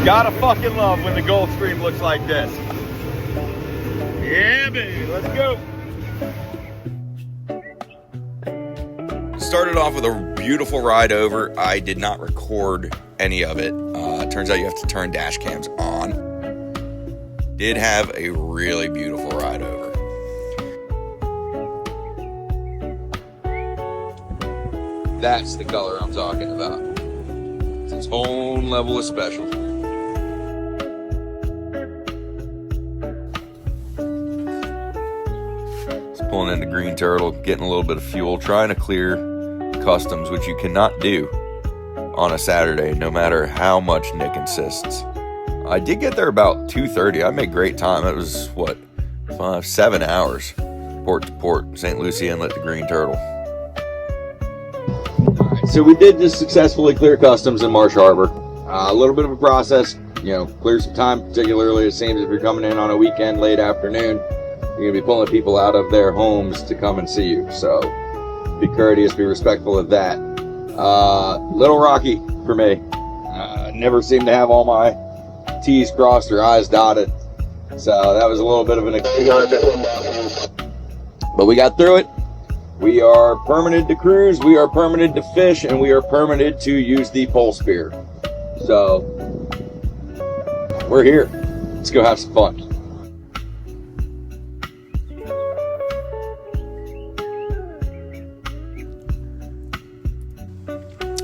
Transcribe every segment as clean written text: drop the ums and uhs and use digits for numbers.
Gotta fucking love when the Gulfstream looks like this. Yeah, baby, let's go. Started off with a beautiful ride over. I did not record any of it. Turns out you have to turn dash cams on. Did have a really beautiful ride over. That's the color I'm talking about. It's its own level of special. Just pulling in the green turtle, getting a little bit of fuel, trying to clear customs, which you cannot do on a Saturday, no matter how much Nick insists. I did get there about 2:30. I made great time. It was, 7 hours, port to port, St. Lucie Inlet to Green Turtle. All right, so we did just successfully clear customs in Marsh Harbor. A little bit of a process, clear some time, particularly it seems if you're coming in on a weekend, late afternoon, you're going to be pulling people out of their homes to come and see you. So be courteous, be respectful of that. Little rocky for me. Never seemed to have all my T's crossed or I's dotted. So that was a little bit of an experience. But we got through it. We are permitted to cruise, we are permitted to fish, and we are permitted to use the pole spear. So we're here. Let's go have some fun.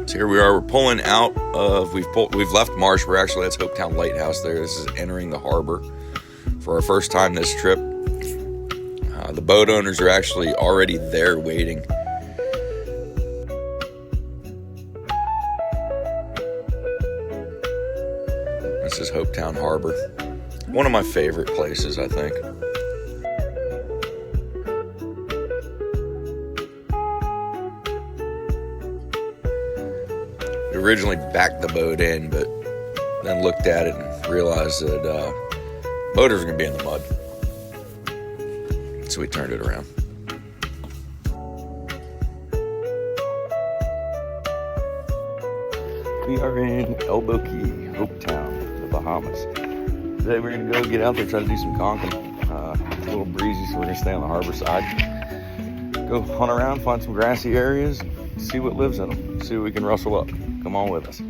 Here we are, we're pulling out of, we've left Marsh, we're actually, that's Hopetown Lighthouse there. This is entering the harbor for our first time this trip. The boat owners are actually already there waiting. This is Hopetown Harbor. One of my favorite places, I think. Originally backed the boat in, but then looked at it and realized that motors are going to be in the mud. So we turned it around. We are in Elbow Key, Hopetown, the Bahamas. Today we're going to go get out there, try to do some conching. It's a little breezy, so we're going to stay on the harbor side. Go hunt around, find some grassy areas, see what lives in them, see what we can rustle up. Come on with us.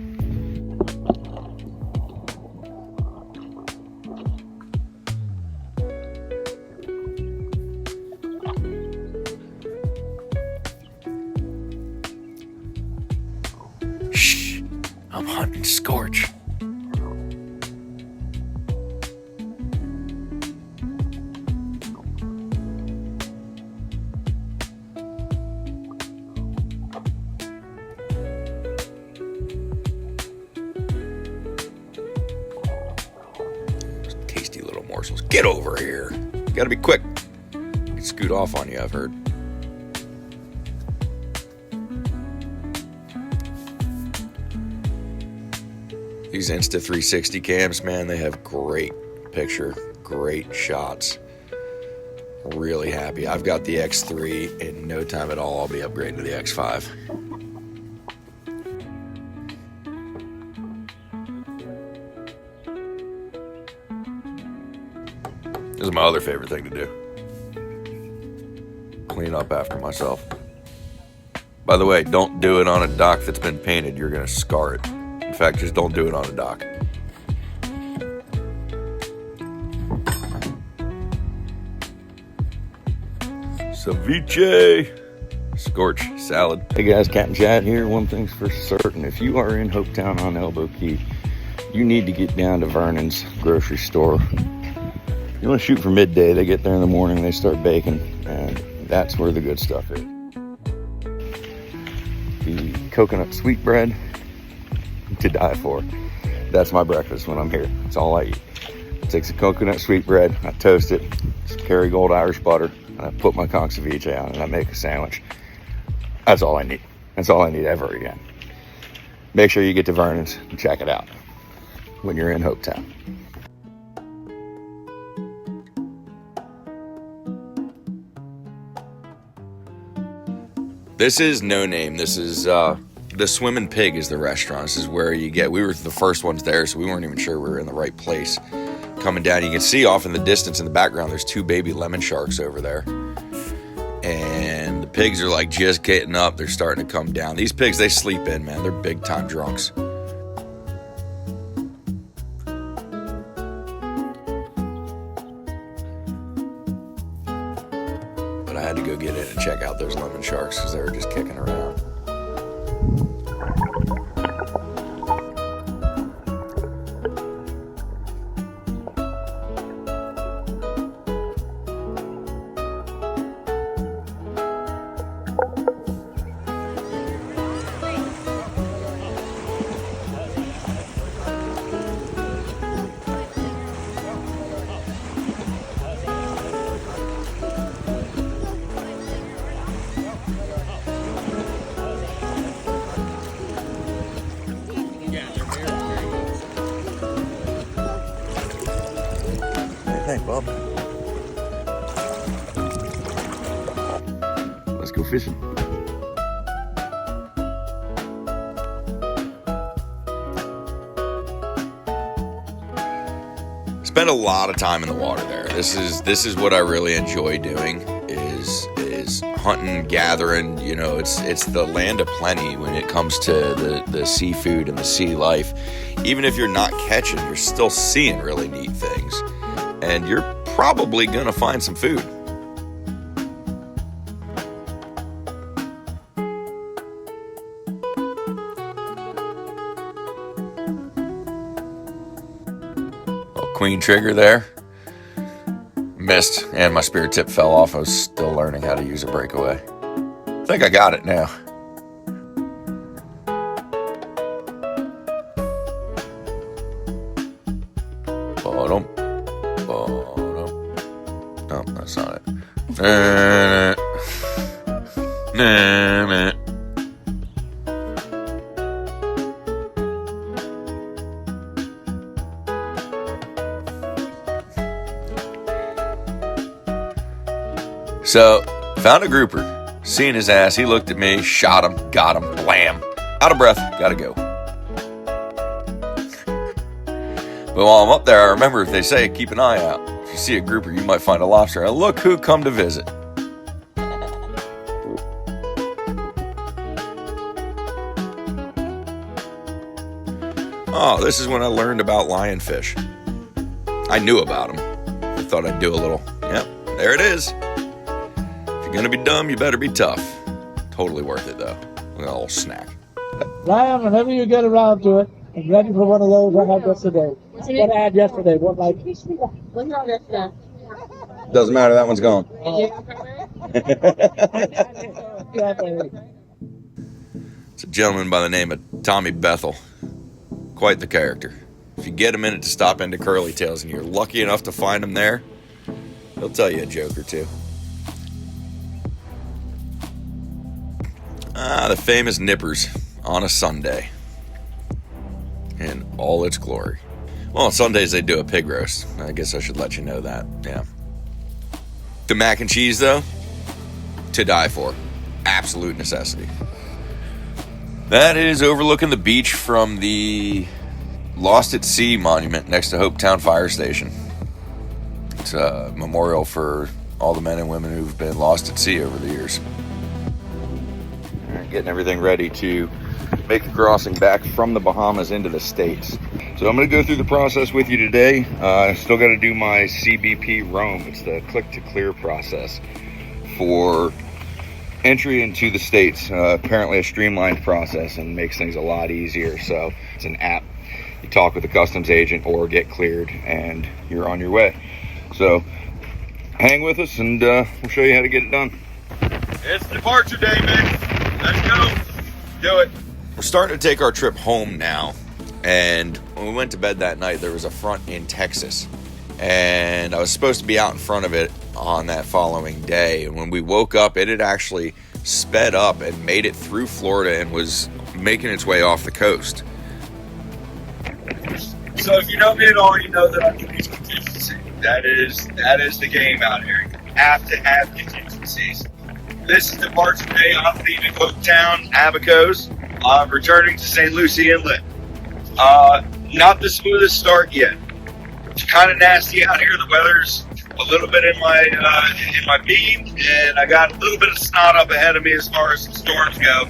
Shh, I'm hunting scorch. Morsels. Get over here. You gotta be quick. You can scoot off on you, I've heard. These Insta360 cams, man, they have great picture, great shots. Really happy. I've got the X3. In no time at all, I'll be upgrading to the X5. This is my other favorite thing to do. Clean up after myself. By the way, don't do it on a dock that's been painted. You're going to scar it. In fact, just don't do it on a dock. Ceviche. Scorch salad. Hey guys, Captain Chad here. One thing's for certain. If you are in Hopetown on Elbow Key, you need to get down to Vernon's grocery store. You want to shoot for midday, they get there in the morning, they start baking, and that's where the good stuff is. The coconut sweetbread, to die for. That's my breakfast when I'm here. That's all I eat. I take some coconut sweetbread, I toast it, some Kerrygold Irish butter, and I put my conch ceviche on, and I make a sandwich. That's all I need. That's all I need ever again. Make sure you get to Vernon's and check it out when you're in Hopetown. This is No Name. This is The Swimming Pig is the restaurant. This is where you get, we were the first ones there, so we weren't even sure we were in the right place. Coming down, you can see off in the distance in the background, there's 2 baby lemon sharks over there. And the pigs are like just getting up. They're starting to come down. These pigs, they sleep in, man. They're big time drunks. But I had to go get in and check out those lemon sharks because they were just kicking around. Hey, Bob. Let's go fishing. Spend a lot of time in the water there. This is what I really enjoy doing is hunting, gathering. You know, it's the land of plenty when it comes to the seafood and the sea life. Even if you're not catching, you're still seeing really neat things. And you're probably gonna find some food. Little queen trigger there. Missed, and my spear tip fell off. I was still learning how to use a breakaway. I think I got it now. No, that's not it. So, found a grouper. Seeing his ass, he looked at me, shot him, got him, blam. Out of breath, gotta go. But while I'm up there, I remember they say keep an eye out. If you see a grouper, you might find a lobster. And look who come to visit. Oh, this is when I learned about lionfish. I knew about them. I thought I'd do a little. Yep, there it is. If you're gonna be dumb, you better be tough. Totally worth it though. A little snack. Ryan, whenever you get around to it, I'm ready for one of those I had yesterday. What I had yesterday, what like? What's wrong with that? Doesn't matter, that one's gone. It's a gentleman by the name of Tommy Bethel. Quite the character. If you get a minute to stop into Curly Tails and you're lucky enough to find him there, he'll tell you a joke or two. The famous nippers on a Sunday in all its glory. Well, on Sundays they do a pig roast. I guess I should let you know that. Yeah. The mac and cheese, though, to die for. Absolute necessity. That is overlooking the beach from the Lost at Sea monument next to Hopetown Fire Station. It's a memorial for all the men and women who've been lost at sea over the years. Getting everything ready to make the crossing back from the Bahamas into the States. So I'm going to go through the process with you today. Still got to do my CBP roam. It's the click to clear process for entry into the States. Apparently a streamlined process and makes things a lot easier. So it's an app. You talk with a customs agent or get cleared and you're on your way. So hang with us and we'll show you how to get it done. It's departure day, man. Let's go. Do it. We're starting to take our trip home now. And when we went to bed that night, there was a front in Texas. And I was supposed to be out in front of it on that following day. And when we woke up, it had actually sped up and made it through Florida and was making its way off the coast. So if you know me at all, you know that I'm doing contingency. That is the game out here. You have to have contingencies. This is departure day. I'm leaving Hopetown, Abacos, I'm returning to St. Lucie Inlet. Not the smoothest start yet. It's kind of nasty out here. The weather's a little bit in my beam, and I got a little bit of snot up ahead of me as far as the storms go.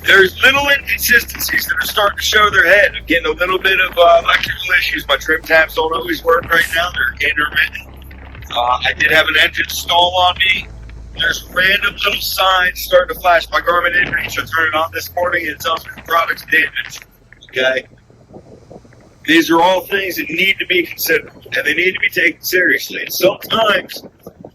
There's little inconsistencies that are starting to show their head. I'm getting a little bit of electrical issues. My trim tabs don't always work right now. They're intermittent. I did have an engine stall on me. There's random little signs starting to flash. My Garmin inReach, I turned it on this morning, and it tells me the product's damaged. Okay? These are all things that need to be considered, and they need to be taken seriously. And sometimes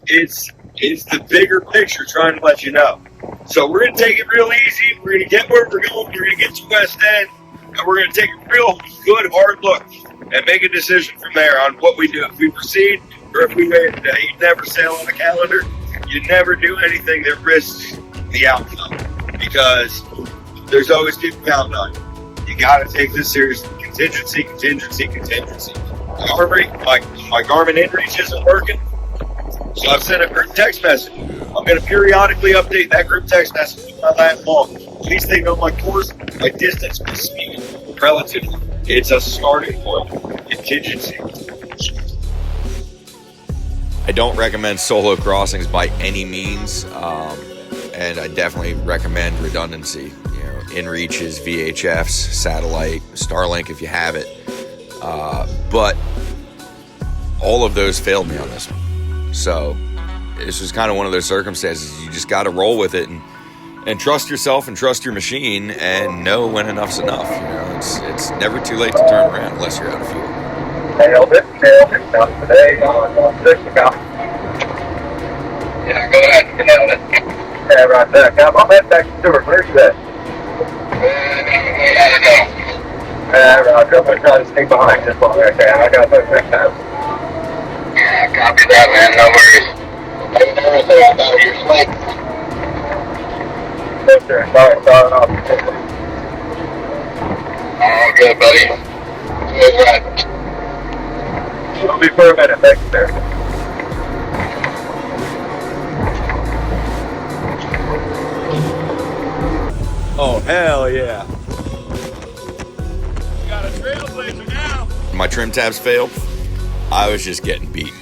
it's the bigger picture trying to let you know. So we're going to take it real easy. We're going to get where we're going. We're going to get to West End, and we're going to take a real good, hard look and make a decision from there on what we do. If we proceed or if we wait. You never sail on the calendar. You never do anything that risks the outcome, because there's always people counting on you. You got to take this seriously. Contingency. My Garmin inReach isn't working, so I've sent a group text message. I'm going to periodically update that group text message with my lat long. At least they know my course, my distance, my speed, relatively. It's a starting point. Contingency. I don't recommend solo crossings by any means, and I definitely recommend redundancy. InReaches, VHFs, satellite, Starlink if you have it. But all of those failed me on this one. So this was kind of one of those circumstances. You just got to roll with it and trust yourself and trust your machine and know when enough's enough. It's never too late to turn around unless you're out of fuel. Nailed it. Not today. On 6 about. Yeah, go ahead. You nailed it. Yeah, right there. Come on, head back to Stewart. Where's that? Roger. I'm going to try to stay behind this long as I can. I got those next time. Yeah, copy that, man. No worries. I never say about your flight. Yes, sir. Sorry, off. All good, buddy. Good ride. It'll be for a minute. Thanks, sir. Oh, hell yeah. We got a trailblazer now. My trim tabs failed. I was just getting beat.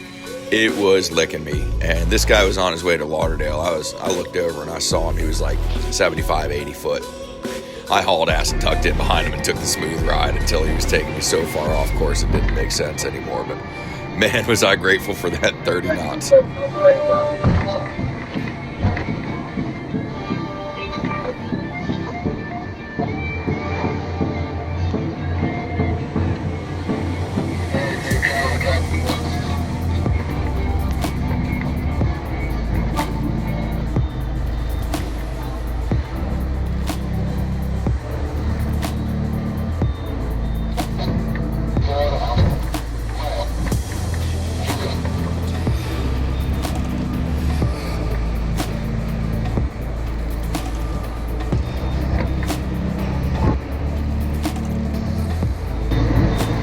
It was licking me. And this guy was on his way to Lauderdale. I looked over and I saw him. He was like 75, 80 foot. I hauled ass and tucked in behind him and took the smooth ride until he was taking me so far off course it didn't make sense anymore. But man, was I grateful for that 30 knots.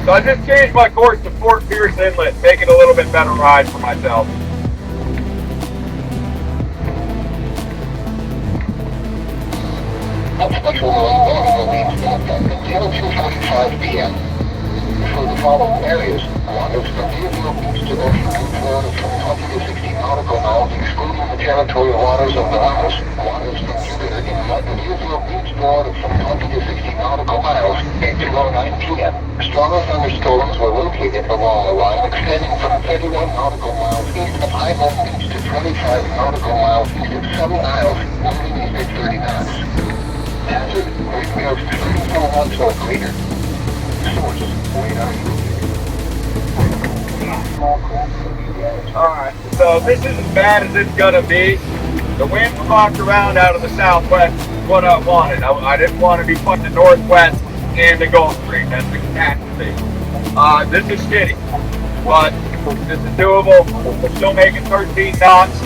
So I just changed my course to Fort Pierce Inlet, making a little bit better ride for myself. Until 2:45 p.m. For the following areas, waters from Deerfield Beach to Ocean Florida from 20 to 60 nautical miles, excluding the territorial waters of Bahamas. Waters from Jupiter inlet to Deerfield Beach, Florida from 20 to 60 nautical miles at 2:09 p.m. Stronger thunderstorms were located along the line extending from 31 nautical miles east of Highland Beach to 25 nautical miles east of 7 Isles, moving east at 30 knots. Hazard, wind gusts 34 knots or greater. Source, radar. Alright, so this is as bad as it's gonna be. The wind blocked around out of the southwest is what I wanted. I didn't want to be put to northwest and the GULFSTREAM. That's the catastrophe. This is shitty, but this is doable. We're still making 13 knots.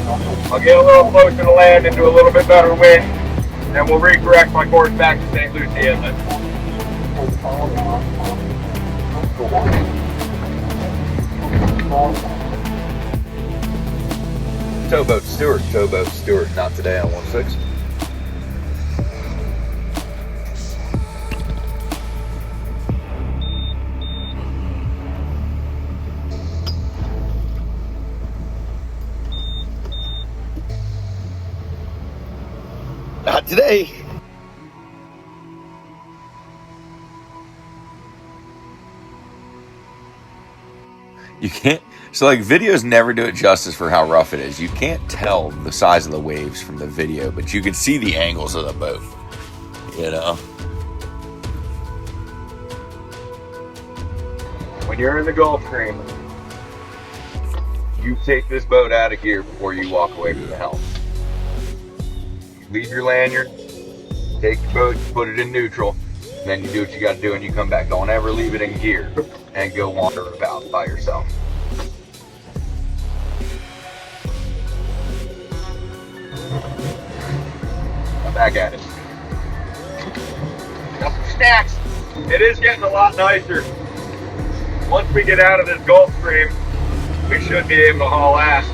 I'll get a little closer to land and do a little bit better wind, and we'll recorrect my course back to St. Lucie Inlet. Towboat Stewart, not today on 1-6. today. You can't, so like videos never do it justice for how rough it is. You can't tell the size of the waves from the video, but you can see the angles of the boat, you know? When you're in the Gulfstream, you take this boat out of gear before you walk away from the helm. You leave your lanyard, take the boat, put it in neutral, and then you do what you got to do and you come back. Don't ever leave it in gear and go wander about by yourself. I'm back at it. Got some snacks. It is getting a lot nicer. Once we get out of this Gulfstream, we should be able to haul ass.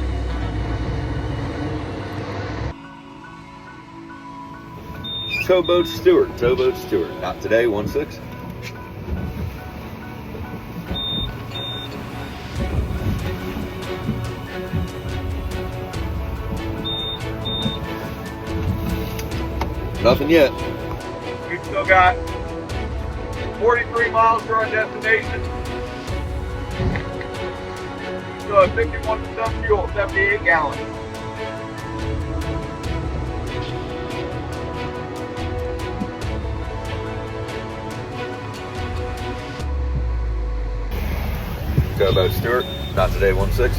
Towboat Stewart, not today, 1-6. Nothing yet. We've still got 43 miles to our destination. So 51% fuel, 78 gallons. Towboat Stewart, not today, 1-6.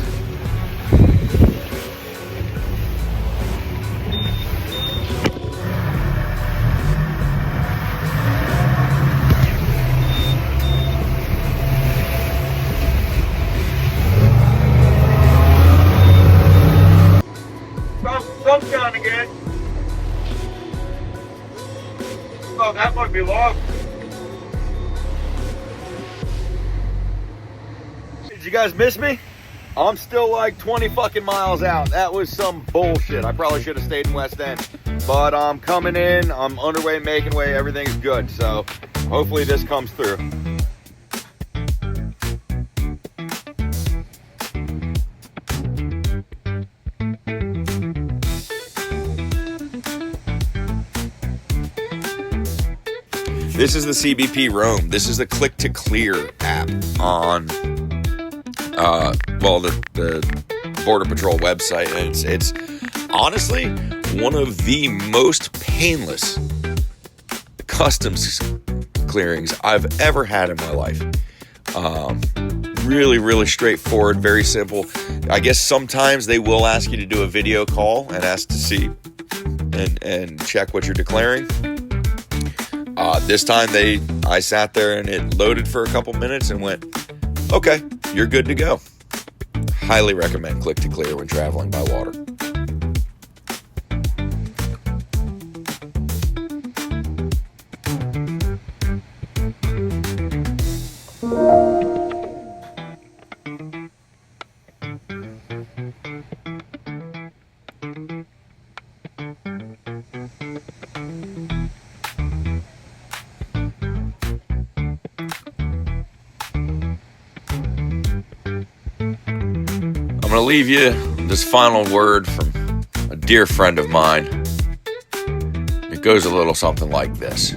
Sun's gone again. Oh, that might be long. Did you guys miss me? I'm still like 20 fucking miles out. That was some bullshit. I probably should have stayed in West End. But I'm coming in, I'm underway, making way, everything's good. So hopefully this comes through. This is the CBP Roam. This is the Click to Clear app on the Border Patrol website, and it's honestly one of the most painless customs clearings I've ever had in my life. Really, really straightforward, very simple. I guess sometimes they will ask you to do a video call and ask to see and check what you're declaring. This time I sat there and it loaded for a couple minutes and went, okay, you're good to go. Highly recommend Click to Clear when traveling by water. I'm going to leave you this final word from a dear friend of mine. It goes a little something like this.